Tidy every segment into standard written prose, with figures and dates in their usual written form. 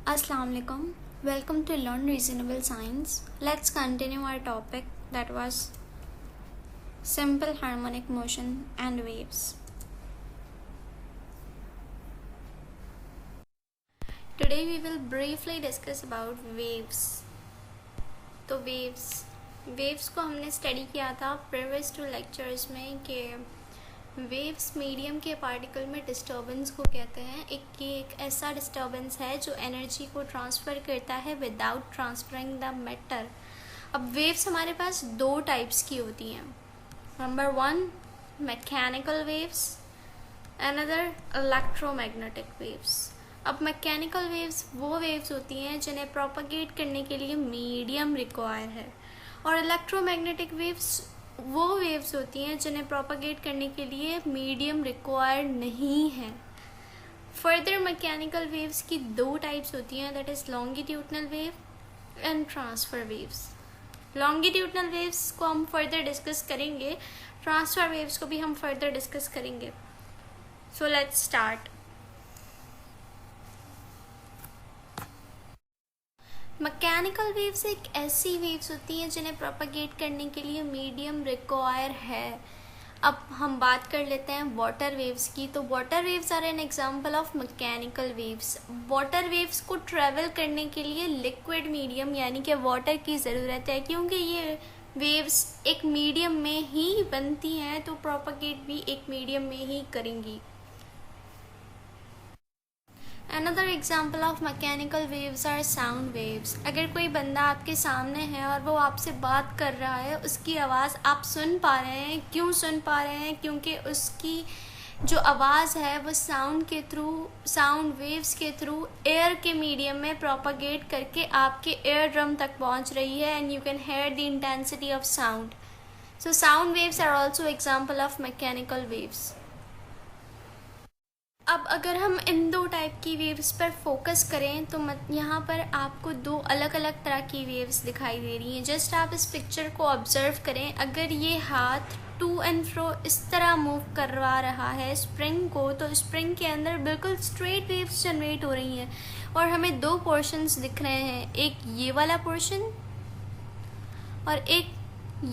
Assalamu alaikum. Welcome to Learn Reasonable Science. Let's continue our topic that was simple harmonic motion and waves. Today we will briefly discuss about waves. तो waves को हमने study किया था previous to lectures में कि waves medium के particle में disturbance को कहते हैं। एक ऐसा डिस्टर्बेंस है जो एनर्जी को ट्रांसफ़र करता है विदाउट ट्रांसफरिंग द मैटर। अब वेव्स हमारे पास दो टाइप्स की होती हैं। Number 1 mechanical waves, another electromagnetic waves. अब मैकेनिकल वेव्स वो वेव्स होती हैं जिन्हें प्रोपगेट करने के लिए मीडियम रिक्वायर है, और इलेक्ट्रोमैग्नेटिक वेव्स वो वेव्स होती हैं जिन्हें प्रोपगेट करने के लिए मीडियम रिक्वायर नहीं है। फर्दर मैकेनिकल वेव्स की दो टाइप्स होती हैं, that is longitudinal wave and transfer waves. Longitudinal waves को हम फर्दर डिस्कस करेंगे, ट्रांसफ़र वेव्स को भी हम फर्दर डिस्कस करेंगे। So let's start. Mechanical waves एक ऐसी वेव्स होती हैं जिन्हें प्रोपगेट करने के लिए मीडियम रिक्वायर है। अब हम बात कर लेते हैं वाटर वेव्स की। तो water waves are an example of mechanical waves. Water waves को ट्रेवल करने के लिए लिक्विड मीडियम यानी कि वाटर की ज़रूरत है, क्योंकि ये वेव्स एक मीडियम में ही बनती हैं, तो प्रोपगेट भी एक मीडियम में ही करेंगी। Another example of mechanical waves are sound waves. अगर कोई बंदा आपके सामने है और वो आपसे बात कर रहा है, उसकी आवाज़ आप सुन पा रहे हैं। क्यों सुन पा रहे हैं? क्योंकि उसकी जो आवाज़ है वो साउंड वेव्स के थ्रू एयर के मीडियम में प्रोपगेट करके आपके एयर ड्रम तक पहुंच रही है, and you can hear the intensity of sound. So sound waves are also example of mechanical waves. अब अगर हम इन दो टाइप की वेव्स पर फोकस करें तो यहाँ पर आपको दो अलग अलग तरह की वेव्स दिखाई दे रही हैं। जस्ट आप इस पिक्चर को ऑब्जर्व करें। अगर ये हाथ टू एंड फ्रो इस तरह मूव करवा रहा है स्प्रिंग को, तो स्प्रिंग के अंदर बिल्कुल स्ट्रेट वेव्स जनरेट हो रही हैं, और हमें दो पोर्शंस दिख रहे हैं, एक ये वाला पोर्शन और एक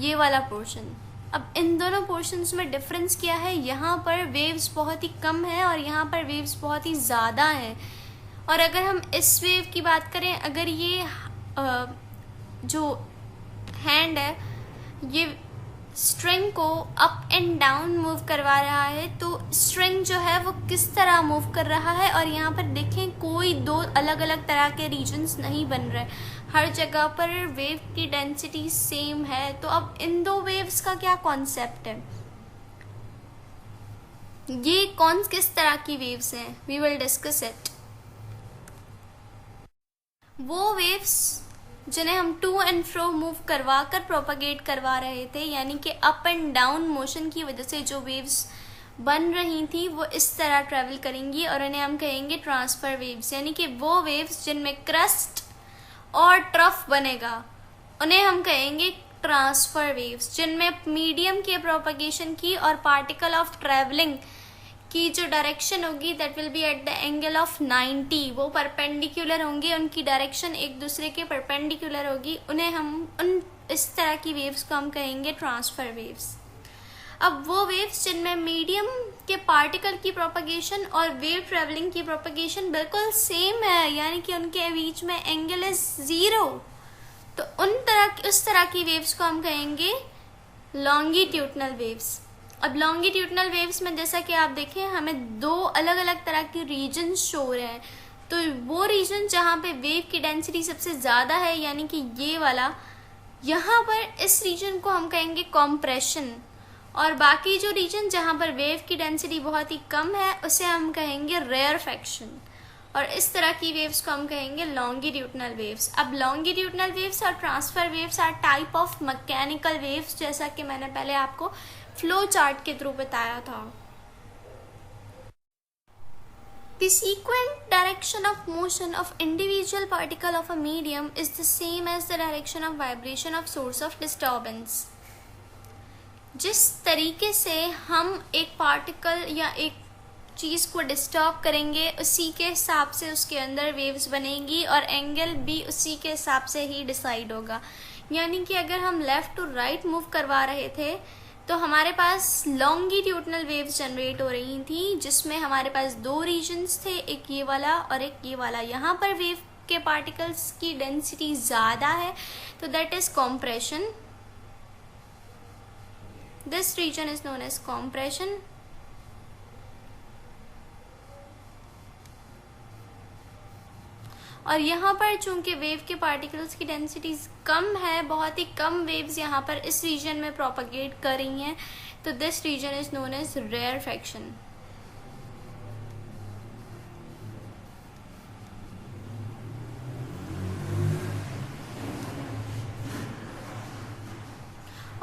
ये वाला पोर्शन। अब इन दोनों पोर्शंस में डिफरेंस क्या है? यहाँ पर वेव्स बहुत ही कम है और यहाँ पर वेव्स बहुत ही ज़्यादा हैं। और अगर हम इस वेव की बात करें, अगर ये जो हैंड है ये स्ट्रिंग को अप एंड डाउन मूव करवा रहा है, तो स्ट्रिंग जो है वो किस तरह मूव कर रहा है, और यहाँ पर देखें कोई दो अलग अलग तरह के रीजन्स नहीं बन रहे, हर जगह पर वेव की डेंसिटी सेम है। तो अब इन दो वेव्स का क्या कॉन्सेप्ट है? ये किस तरह की वेव्स हैं? We will discuss it. वो वेव्स जिन्हें हम टू एंड फ्रो मूव करवा कर प्रोपगेट करवा रहे थे, यानी कि अप एंड डाउन मोशन की वजह से जो वेव्स बन रही थी वो इस तरह ट्रेवल करेंगी, और इन्हें हम कहेंगे ट्रांसफर वेव्स। यानी कि वो वेव्स जिनमें क्रस्ट और ट्रफ बनेगा उन्हें हम कहेंगे ट्रांसफर वेव्स। जिनमें मीडियम के प्रोपगेशन की और पार्टिकल ऑफ ट्रेवलिंग की जो डायरेक्शन होगी that will be at the angle of 90, वो परपेंडिकुलर होंगे, उनकी डायरेक्शन एक दूसरे के परपेंडिकुलर होगी, इस तरह की वेव्स को हम कहेंगे ट्रांसफर वेव्स। अब वो वेव्स जिनमें मीडियम के पार्टिकल की प्रोपगेशन और वेव ट्रेवलिंग की प्रोपगेशन बिल्कुल सेम है, यानी कि उनके बीच में एंगल इज 0, तो उस तरह की वेव्स को हम कहेंगे लॉन्गिट्यूडनल वेव्स। अब लॉन्गिट्यूडनल वेव्स में जैसा कि आप देखें हमें दो अलग अलग तरह के रीजन शो हो रहे हैं। तो वो रीजन जहाँ पे वेव की डेंसिटी सबसे ज़्यादा है, यानी कि ये वाला, यहाँ पर इस रीजन को हम कहेंगे कॉम्प्रेशन, और बाकी जो रीजन जहाँ पर वेव की डेंसिटी बहुत ही कम है उसे हम कहेंगे रेयरफेक्शन, और इस तरह की वेव्स को हम कहेंगे लॉन्गिट्यूडनल वेव्स। अब लॉन्गिट्यूडनल वेव्स और transfer waves are type of mechanical waves, जैसा कि मैंने पहले आपको फ्लो चार्ट के थ्रू बताया था। The sequent direction of motion of individual particle of a medium is the same as the direction of vibration of source of disturbance. जिस तरीके से हम एक पार्टिकल या एक चीज़ को डिस्टर्ब करेंगे उसी के हिसाब से उसके अंदर वेव्स बनेगी और एंगल भी उसी के हिसाब से ही डिसाइड होगा। यानी कि अगर हम लेफ़्ट टू राइट मूव करवा रहे थे तो हमारे पास लॉन्गिट्यूडनल वेव्स जनरेट हो रही थी, जिसमें हमारे पास दो रीजन्स थे, एक ये वाला और एक ये वाला। यहाँ पर वेव के पार्टिकल्स की डेंसिटी ज़्यादा है तो that is compression. This region is known as compression. और यहाँ पर चूंकि वेव के पार्टिकल्स की डेंसिटी कम है, बहुत ही कम वेव्स यहाँ पर इस रीजन में प्रोपगेट कर रही हैं, तो this region is known as rarefaction.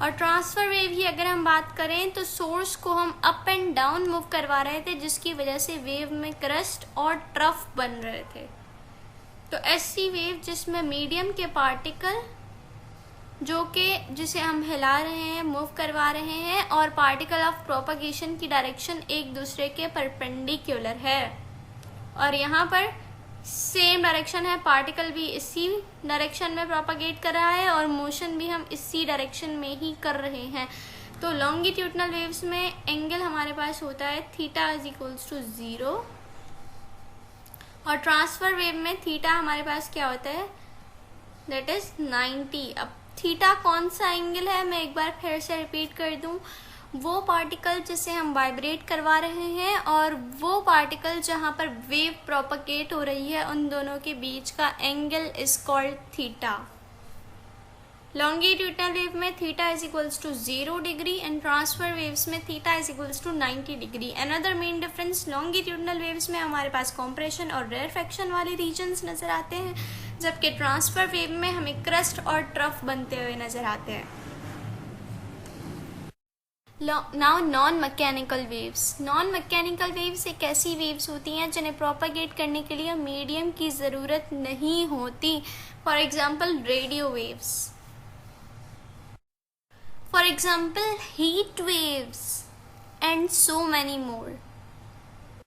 और ट्रांसफर वेव की अगर हम बात करें तो सोर्स को हम अप एंड डाउन मूव करवा रहे थे, जिसकी वजह से वेव में क्रस्ट और ट्रफ बन रहे थे। तो ऐसी वेव जिसमें मीडियम के पार्टिकल जो कि जिसे हम हिला रहे हैं, मूव करवा रहे हैं, और पार्टिकल ऑफ प्रोपगेशन की डायरेक्शन एक दूसरे के परपेंडिकुलर है, और यहाँ पर सेम डायरेक्शन है, पार्टिकल भी इसी डायरेक्शन में प्रोपगेट कर रहा है और मोशन भी हम इसी डायरेक्शन में ही कर रहे हैं। तो लॉन्गिट्यूडनल वेव्स में एंगल हमारे पास होता है थीटा इज इक्वल्स टू 0, और ट्रांसफर वेव में थीटा हमारे पास क्या होता है, दैट इज 90। अब थीटा कौन सा एंगल है, मैं एक बार फिर से रिपीट कर दूं, वो पार्टिकल जिसे हम वाइब्रेट करवा रहे हैं और वो पार्टिकल जहां पर वेव प्रोपगेट हो रही है, उन दोनों के बीच का angle is called theta. Longitudinal wave में theta is equals to 0 degree and transverse waves में theta is equals to 90 degree. Another main difference, longitudinal waves में हमारे पास कॉम्प्रेशन और रेयरफेक्शन वाले रीजन्स नजर आते हैं, जबकि ट्रांसफर वेव में हमें क्रस्ट और ट्रफ बनते हुए नजर आते हैं। Now non mechanical waves. Non mechanical waves एक ऐसी वेव्स होती हैं जिन्हें प्रोपगेट करने के लिए मीडियम की ज़रूरत नहीं होती। For example radio waves, for example heat waves and so many more।